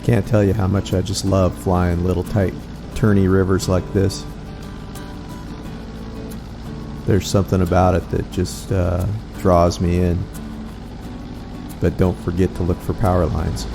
can't tell you how much I just love flying little tight turny rivers like this. There's something about it that just draws me in. But don't forget to look for power lines.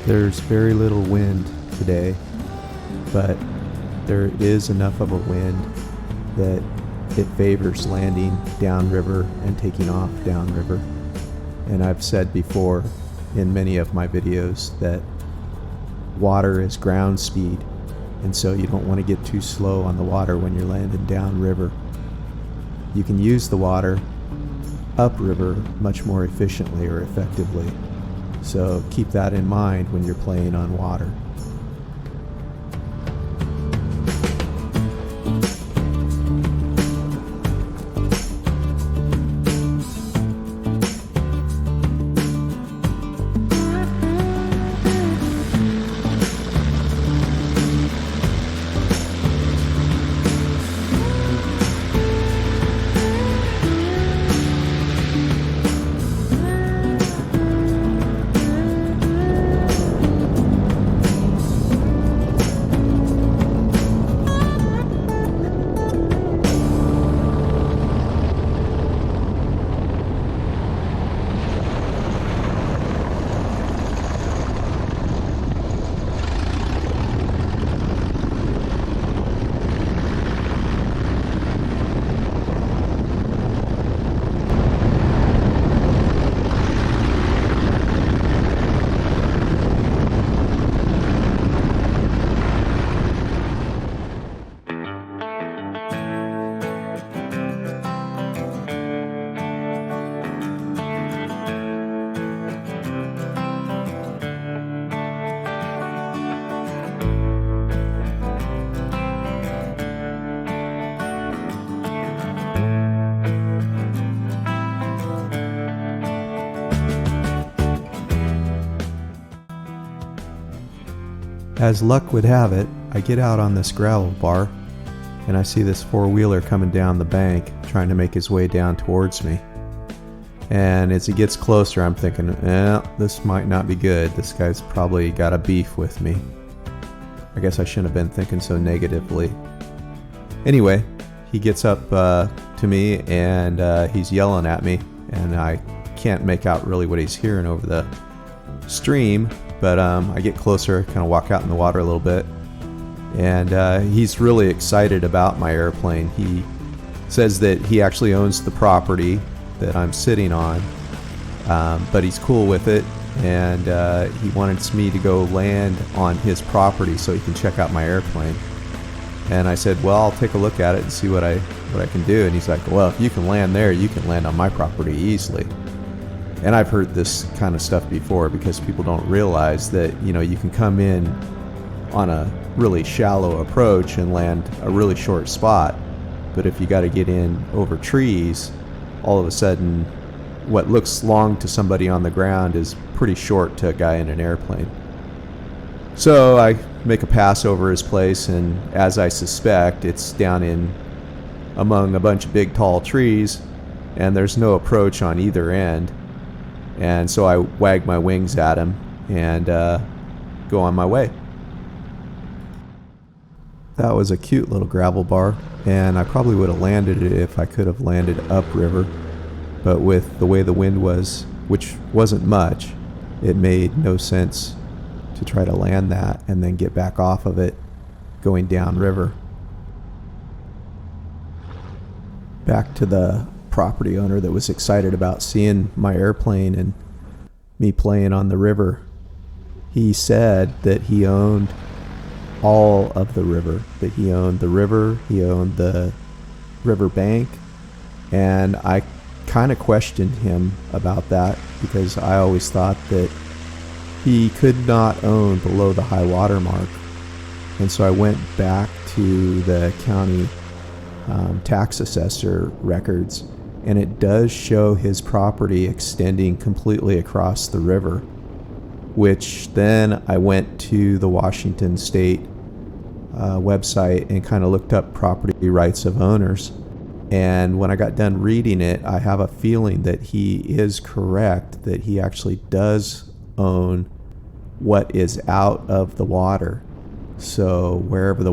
There's very little wind today, but there is enough of a wind that it favors landing downriver and taking off downriver. And I've said before in many of my videos that water is ground speed, and so you don't want to get too slow on the water when you're landing downriver. You can use the water upriver much more efficiently or effectively. So keep that in mind when you're playing on water. As luck would have it, I get out on this gravel bar and I see this four-wheeler coming down the bank trying to make his way down towards me. And as he gets closer, I'm thinking, this might not be good. This guy's probably got a beef with me. I guess I shouldn't have been thinking so negatively. Anyway, he gets up to me and he's yelling at me, and I can't make out really what he's hearing over the stream. But I get closer, kind of walk out in the water a little bit, and he's really excited about my airplane. He says that he actually owns the property that I'm sitting on, but he's cool with it, and he wants me to go land on his property so he can check out my airplane. And I said, well, I'll take a look at it and see what I can do. And he's like, well, if you can land there, you can land on my property easily. And I've heard this kind of stuff before, because people don't realize that, you can come in on a really shallow approach and land a really short spot. But if you got to get in over trees, all of a sudden what looks long to somebody on the ground is pretty short to a guy in an airplane. So I make a pass over his place, and as I suspect, it's down in among a bunch of big tall trees, and there's no approach on either end. And so I wag my wings at him and go on my way. That was a cute little gravel bar, and I probably would have landed it if I could have landed upriver. But with the way the wind was, which wasn't much, it made no sense to try to land that and then get back off of it going downriver. back to the property owner that was excited about seeing my airplane and me playing on the river. He said that he owned all of the river, that he owned the river, he owned the river bank, and I kind of questioned him about that because I always thought that he could not own below the high water mark. And so I went back to the county tax assessor records, and it does show his property extending completely across the river, which then I went to the Washington State website and kind of looked up property rights of owners. And when I got done reading it, I have a feeling that he is correct, that he actually does own what is out of the water. So wherever the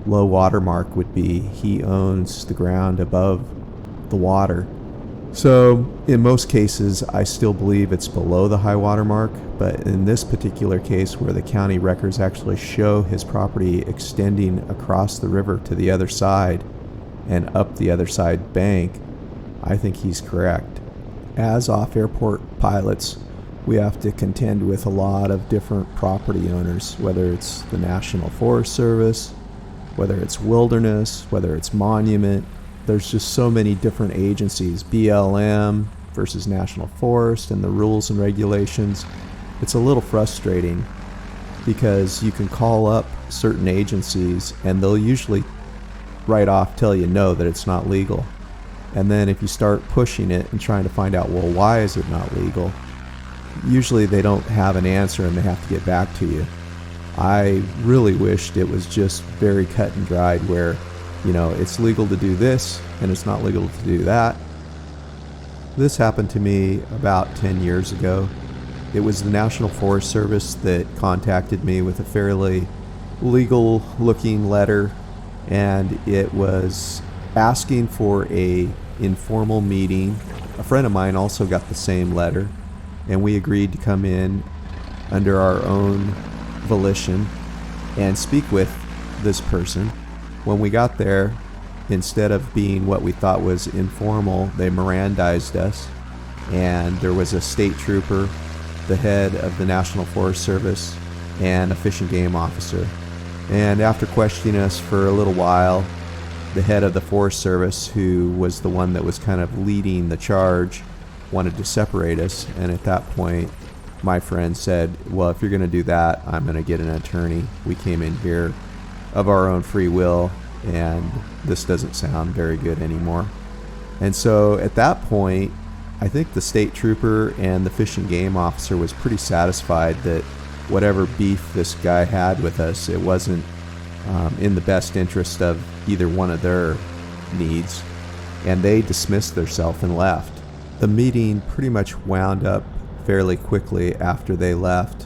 low water mark would be, he owns the ground above the water. So in most cases, I still believe it's below the high water mark, but in this particular case where the county records actually show his property extending across the river to the other side and up the other side bank, I think he's correct. As off-airport pilots, we have to contend with a lot of different property owners, whether it's the National Forest Service, whether it's Wilderness, whether it's Monument. There's just so many different agencies, BLM versus National Forest, and the rules and regulations. It's a little frustrating because you can call up certain agencies and they'll usually right off tell you no, that it's not legal. And then if you start pushing it and trying to find out, well, why is it not legal? Usually they don't have an answer and they have to get back to you. I really wished it was just very cut and dried where, it's legal to do this and it's not legal to do that. This happened to me about 10 years ago. It was the National Forest Service that contacted me with a fairly legal looking letter, and it was asking for a informal meeting. A friend of mine also got the same letter, and we agreed to come in under our own volition and speak with this person. When we got there, instead of being what we thought was informal, they Mirandized us, and there was a state trooper, the head of the National Forest Service, and a fish and game officer. And after questioning us for a little while, the head of the Forest Service, who was the one that was kind of leading the charge, wanted to separate us. And at that point, my friend said, well, if you're going to do that, I'm going to get an attorney. We came in here of our own free will, and this doesn't sound very good anymore. And so at that point, I think the state trooper and the fish and game officer was pretty satisfied that whatever beef this guy had with us, it wasn't in the best interest of either one of their needs, and they dismissed themselves and left. The meeting pretty much wound up fairly quickly after they left,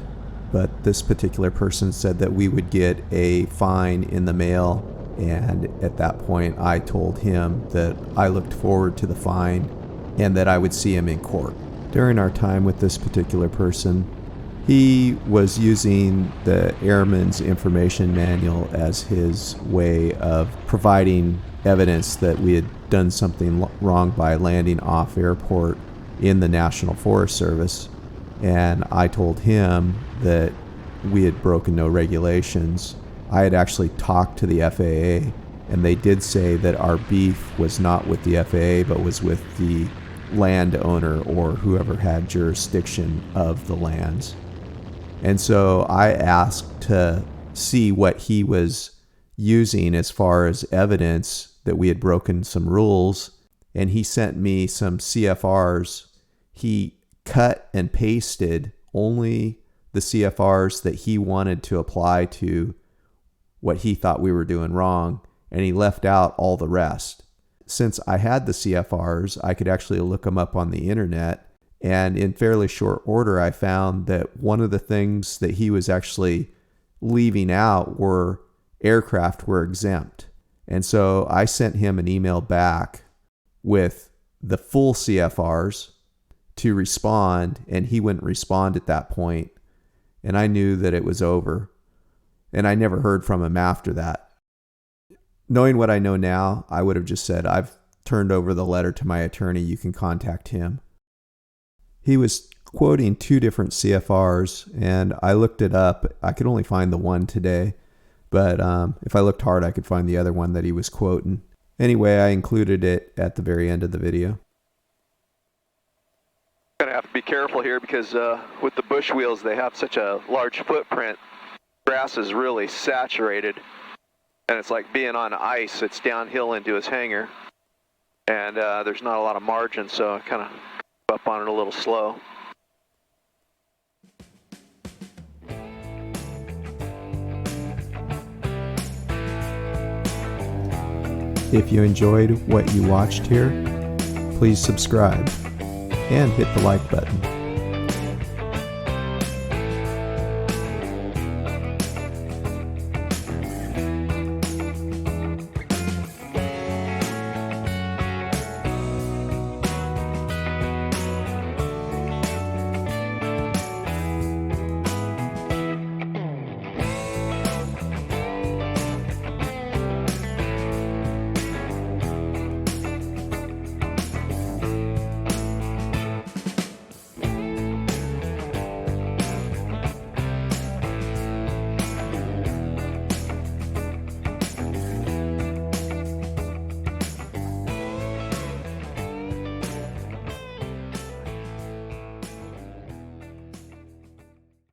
but this particular person said that we would get a fine in the mail, and at that point I told him that I looked forward to the fine and that I would see him in court. During our time with this particular person, he was using the Airman's Information Manual as his way of providing evidence that we had done something wrong by landing off airport in the National Forest Service. And I told him that we had broken no regulations. I had actually talked to the FAA, and they did say that our beef was not with the FAA, but was with the landowner or whoever had jurisdiction of the lands. And so I asked to see what he was using as far as evidence that we had broken some rules, and he sent me some CFRs. He cut and pasted only the CFRs that he wanted to apply to what he thought we were doing wrong, and he left out all the rest. Since I had the CFRs, I could actually look them up on the internet, and in fairly short order, I found that one of the things that he was actually leaving out were aircraft were exempt. And so I sent him an email back with the full CFRs to respond, and he wouldn't respond at that point. And I knew that it was over. And I never heard from him after that. Knowing what I know now, I would have just said, I've turned over the letter to my attorney, you can contact him. He was quoting 2 different CFRs, and I looked it up. I could only find the one today, but if I looked hard, I could find the other one that he was quoting. Anyway, I included it at the very end of the video. Gonna have to be careful here because with the bush wheels, they have such a large footprint. Grass is really saturated, and it's like being on ice. It's downhill into his hangar, and there's not a lot of margin, so I kind of up on it a little slow. If you enjoyed what you watched here, please subscribe and hit the like button.